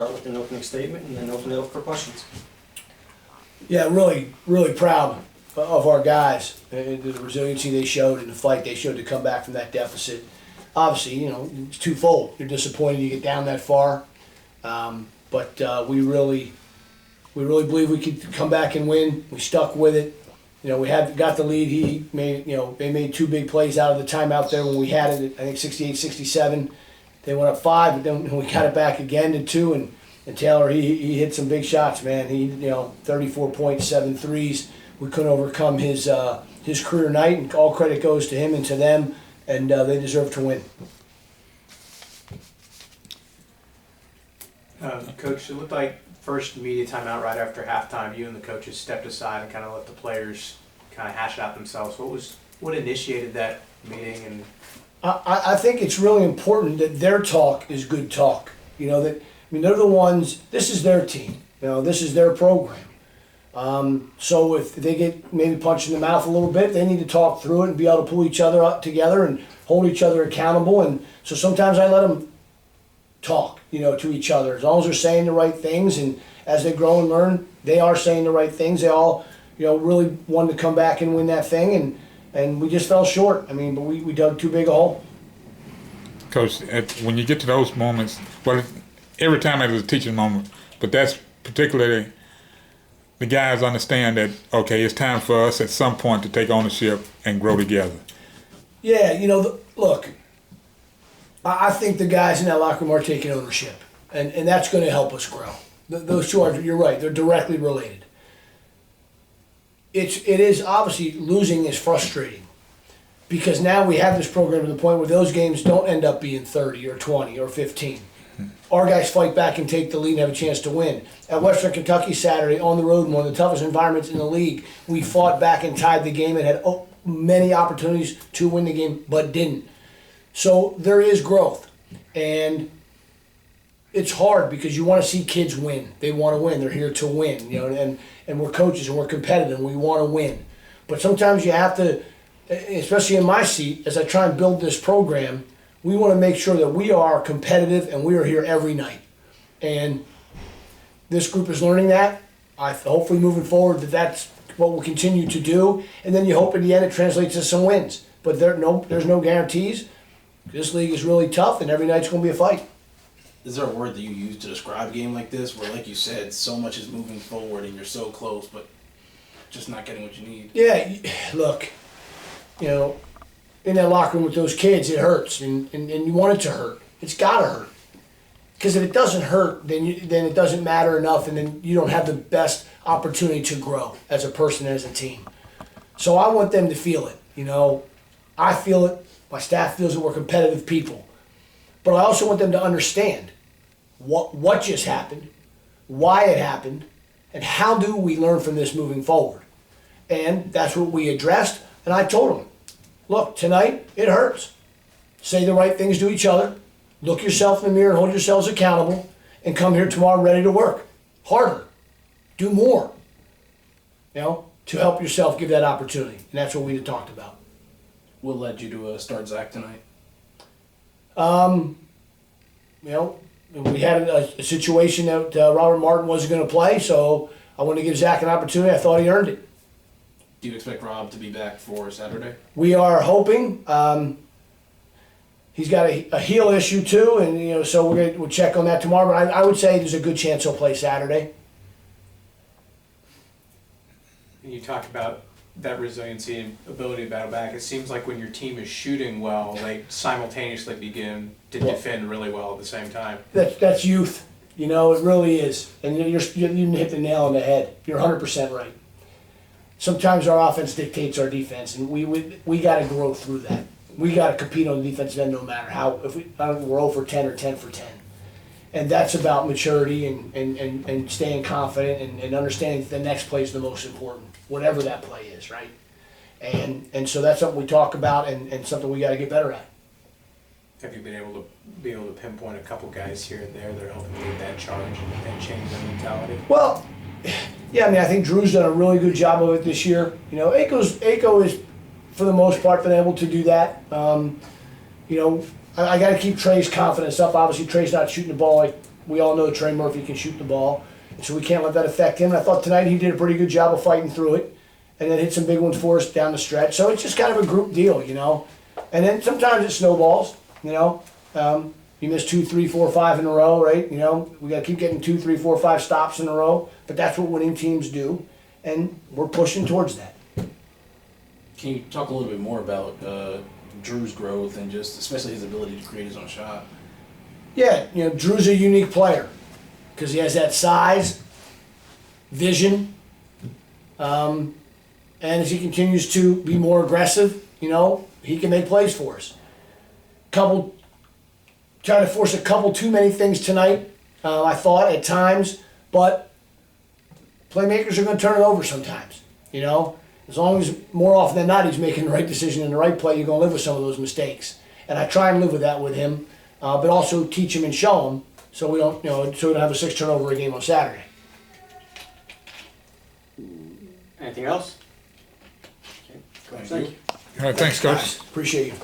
Start with an opening statement and then open it up for questions. Yeah, really, really proud of our guys and the resiliency they showed and the fight they showed to come back from that deficit. Obviously, you know, it's twofold. You're disappointed you get down that far, but we really believe we could come back and win. We stuck with it. You know, we got the lead. They made two big plays out of the timeout there when we had it at, I think, 68-67. They went up 5, but then we got it back again to 2, and Taylor, he hit some big shots, man. He, 34 points, 7 threes. We couldn't overcome his career night, and all credit goes to him and to them, and they deserve to win. Coach, it looked like first media timeout right after halftime, you and the coaches stepped aside and kind of let the players kind of hash it out themselves. What initiated that meeting? And I think it's really important that their talk is good talk. They're the ones, this is their team. This is their program. So if they get maybe punched in the mouth a little bit, they need to talk through it and be able to pull each other up together and hold each other accountable. And so sometimes I let them talk, to each other. As long as they're saying the right things, and as they grow and learn, they are saying the right things. They all, really wanted to come back and win that thing, and we just fell short. But we dug too big a hole. Coach, when you get to those moments, well, every time there's a teaching moment, but that's particularly the guys understand that, okay, it's time for us at some point to take ownership and grow together. Yeah, look, I think the guys in that locker room are taking ownership, and that's going to help us grow. Those two are, you're right, they're directly related. It is obviously, losing is frustrating, because now we have this program to the point where those games don't end up being 30 or 20 or 15. Our guys fight back and take the lead and have a chance to win. At Western Kentucky Saturday, on the road in one of the toughest environments in the league, we fought back and tied the game and had many opportunities to win the game, but didn't. So there is growth, and it's hard because you want to see kids win. They want to win. They're here to win, and we're coaches and we're competitive and we want to win. But sometimes you have to, especially in my seat, as I try and build this program, we want to make sure that we are competitive and we are here every night. And this group is learning that. Hopefully moving forward that's what we'll continue to do. And then you hope in the end it translates to some wins. But there's no guarantees. This league is really tough, and every night's going to be a fight. Is there a word that you use to describe a game like this where, like you said, so much is moving forward and you're so close, but just not getting what you need? Yeah, look, in that locker room with those kids, it hurts, and you want it to hurt. It's got to hurt. Because if it doesn't hurt, then it doesn't matter enough, and then you don't have the best opportunity to grow as a person and as a team. So I want them to feel it. I feel it. My staff feels that we're competitive people. But I also want them to understand what just happened, why it happened, and how do we learn from this moving forward. And that's what we addressed, and I told them, look, tonight, it hurts. Say the right things to each other. Look yourself in the mirror and hold yourselves accountable. And come here tomorrow ready to work. Harder. Do more. To help yourself give that opportunity. And that's what we talked about. What led you to start Zach tonight? We had a situation that Robert Martin wasn't going to play, so I wanted to give Zach an opportunity. I thought he earned it. Do you expect Rob to be back for Saturday? We are hoping. He's got a heel issue too, and so we'll check on that tomorrow. But I would say there's a good chance he'll play Saturday. you talked about that resiliency and ability to battle back. It seems like when your team is shooting well, they simultaneously begin to defend really well at the same time. That's youth. It really is. And you hit the nail on the head. You're 100% right. Sometimes our offense dictates our defense, and we got to grow through that. We got to compete on the defensive end no matter how. If we're 0 for 10 or 10 for 10. And that's about maturity and staying confident and understanding that the next play is the most important, whatever that play is, right? And so that's something we talk about and something we got to get better at. Have you been able to pinpoint a couple guys here and there that are helping lead that charge and change their mentality? Well, yeah, I think Drew's done a really good job of it this year. Aiko is, for the most part, been able to do that. I got to keep Trey's confidence up. Obviously, Trey's not shooting the ball like we all know Trey Murphy can shoot the ball, and so we can't let that affect him. And I thought tonight he did a pretty good job of fighting through it, and then hit some big ones for us down the stretch. So it's just kind of a group deal, you know. And then sometimes it snowballs, you know. You miss 2, 3, 4, 5 in a row, right? You know, we got to keep getting 2, 3, 4, 5 stops in a row. But that's what winning teams do, and we're pushing towards that. Can you talk a little bit more about Drew's growth and just especially his ability to create his own shot? Yeah, you know, Drew's a unique player because he has that size, vision, and as he continues to be more aggressive, you know, he can make plays for us. Trying to force a couple too many things tonight, I thought at times, but playmakers are going to turn it over sometimes, you know. As long as more often than not he's making the right decision in the right play, you're going to live with some of those mistakes. And I try and live with that with him, but also teach him and show him so we don't, you know, so we don't have a 6 turnover a game on Saturday. Anything else? Okay. Coach, thank you. All right, thanks, Coach. Appreciate you.